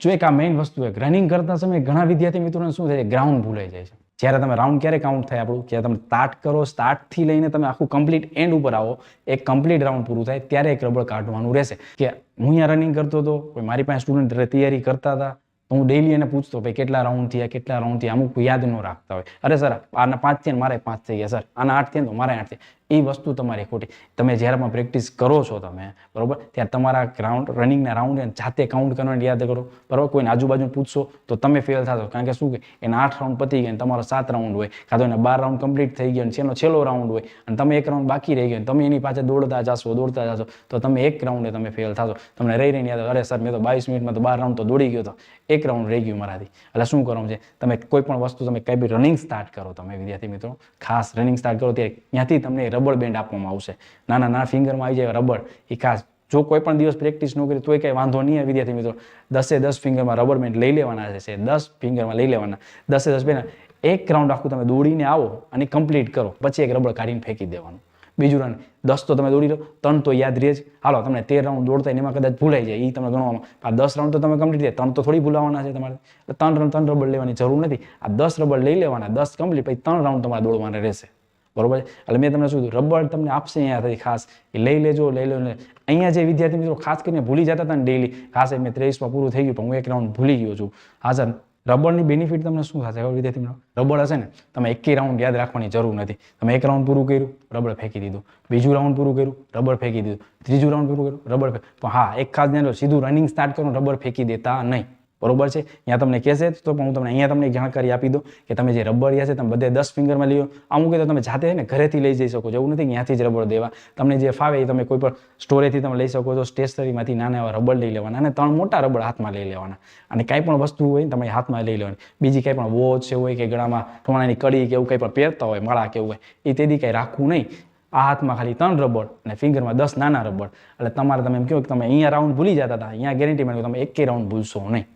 જો એક આ મેઇન વસ્તુ એક રનિંગ કરતા સમયે ઘણા વિદ્યાર્થી મિત્રોને શું થાય છે, ગ્રાઉન્ડ ભૂલાઈ જાય છે. જ્યારે તમે રાઉન્ડ ક્યારે કાઉન્ટ થાય આપણું, જ્યારે તમે સ્ટાર્ટ કરો, સ્ટાર્ટથી લઈને તમે આખું કમ્પ્લીટ એન્ડ ઉપર આવો, એક કમ્પ્લીટ રાઉન્ડ પૂરું થાય ત્યારે એક રબર કાઢવાનું રહેશે. કે હું અહીંયા રનિંગ કરતો હતો, કોઈ મારી પાસે સ્ટુડન્ટ તૈયારી કરતા હતા, તો હું ડેઈલી એને પૂછતો ભાઈ કેટલા રાઉન્ડ થયા, કેટલા રાઉન્ડ થયા. અમુક યાદ ન રાખતા હોય, અરે સર આના 5 થયા મારે 5 થઈ ગયા, સર આના 8 થયા તો મારે 8 થયા. એ વસ્તુ તમારી ખોટી. તમે જ્યારે પણ પ્રેક્ટિસ કરો છો તમે બરોબર, ત્યારે તમારા ગ્રાઉન્ડ રનિંગના રાઉન્ડ જાતે કાઉન્ટ કરવાની યાદ કરો બરોબર. કોઈને આજુબાજુ પૂછશો તો તમે ફેલ થશો, કારણ કે શું કે એના 8 રાઉન્ડ પતી ગયા, તમારો 7 રાઉન્ડ હોય, કાં તો એના 12 રાઉન્ડ કમ્પ્લીટ થઈ ગયા અને છેલ્લો રાઉન્ડ હોય અને તમે એક રાઉન્ડ બાકી રહી ગયો, તમે એની પાછળ દોડતા જશો તો તમે એક રાઉન્ડે તમે ફેલ થશો. તમને રહીને યાદ, અરે સર મેં તો 22 મિનિટમાં તો 12 રાઉન્ડ તો દોડી ગયો હતો, એક રાઉન્ડ રહી ગયું મારાથી. એટલે શું કરવાનું છે, તમે કોઈ પણ વસ્તુ તમે કઈ બી રનિંગ સ્ટાર્ટ કરો, તમે વિદ્યાર્થી મિત્રો ખાસ રનિંગ સ્ટાર્ટ કરો ત્યારે ત્યાંથી તમને રબર બેન્ડ આપવામાં આવશે. નાના ફિંગરમાં આવી જાય રબર, એ ખાસ. જો કોઈ પણ દિવસ પ્રેક્ટિસ ન કરી તોય કઈ વાંધો નહીં આવે વિદ્યાર્થી મિત્રો, 10 ફિંગરમાં રબર બેન્ડ લઈ લેવાના છે, 10 ફિંગરમાં લઈ લેવાના, 10 બેન્ડ. એક રાઉન્ડ આખું તમે દોડીને આવો અને કમ્પ્લીટ કરો, પછી એક રબર કાઢીને ફેંકી દેવાનું. બીજું રાઉન્ડ 10 તો તમે દોડી લો, 3 તો યાદ રહે જ. હાલો તમને 13 રાઉન્ડ દોડતા એમાં કદાચ ભૂલાઈ જાય, એ તમે ગણવામાં. આ 10 રાઉન્ડ તો તમે કમ્પ્લીટ થાય, 3 તો થોડી ભૂલાવાના છે તમારે. 3 રબર લેવાની જરૂર નથી, આ 10 રબર લઈ લેવાના, 10 કમ્પ્લીટ, પછી 3 રાઉન્ડ તમારે દોડવાના રહેશે બરોબર. એટલે મેં તમને શું કીધું, રબર તમને આપશે અહીંયાથી, ખાસ એ લઈ લેજો. અહીંયા જે વિદ્યાર્થી મિત્રો ખાસ કરીને ભૂલી જતા હતા ને ડેઈલી, ખાસ મેં 23માં પૂરું થઈ ગયું પણ હું એક રાઉન્ડ ભૂલી ગયો છું. હા સર, રબરની બેનિફિટ તમને શું થશે વિદ્યાર્થી મિત્રો, રબર હશે ને તમે એકેય રાઉન્ડ યાદ રાખવાની જરૂર નથી. તમે એક રાઉન્ડ પૂરું કર્યું, રબર ફેંકી દીધું, બીજું રાઉન્ડ પૂરું કર્યું, રબર ફેંકી દીધું, ત્રીજું રાઉન્ડ પૂરું કર્યું, રબર પણ હા એક ખાસ ધ્યાન રાખો, સીધું રનિંગ સ્ટાર્ટ કરો, રબર ફેંકી દેતા નહીં બરોબર છે. અહીંયા તમને કહેશે તો પણ હું તમને અહીંયા તમને જાણકારી આપી દઉં કે તમે જે રબર છે તમે બધે 10 ફિંગરમાં લઈ લો. અમુક તો તમે જાતે ને ઘરેથી લઈ જઈ શકો છો, એવું નથી કે ત્યાંથી જ રબર દેવા. તમને જે ફાવે એ તમે કોઈ પણ સ્ટોરેથી તમે લઈ શકો છો, સ્ટેશનરીમાંથી નાના એવા રબર લઈ લેવાના અને 3 મોટા રબર હાથમાં લઈ લેવાના. અને કાંઈ પણ વસ્તુ હોય તમે હાથમાં લઈ લેવાની. બીજી કાંઈ પણ વોચ છે હોય કે ગળામાં સોનાની કડી કે એવું કંઈ પણ પહેરતા હોય, માળા કે એવું હોય, એ તેથી કાંઈ રાખવું નહીં. આ હાથમાં ખાલી 3 રબર અને ફિંગરમાં 10 નાના રબર. એટલે તમારે તમે એમ કહો કે તમે અહીંયા રાઉન્ડ ભૂલી જતા હતા, અહીંયા ગેરંટી માની તમે એકેય રાઉન્ડ ભૂલશો નહીં.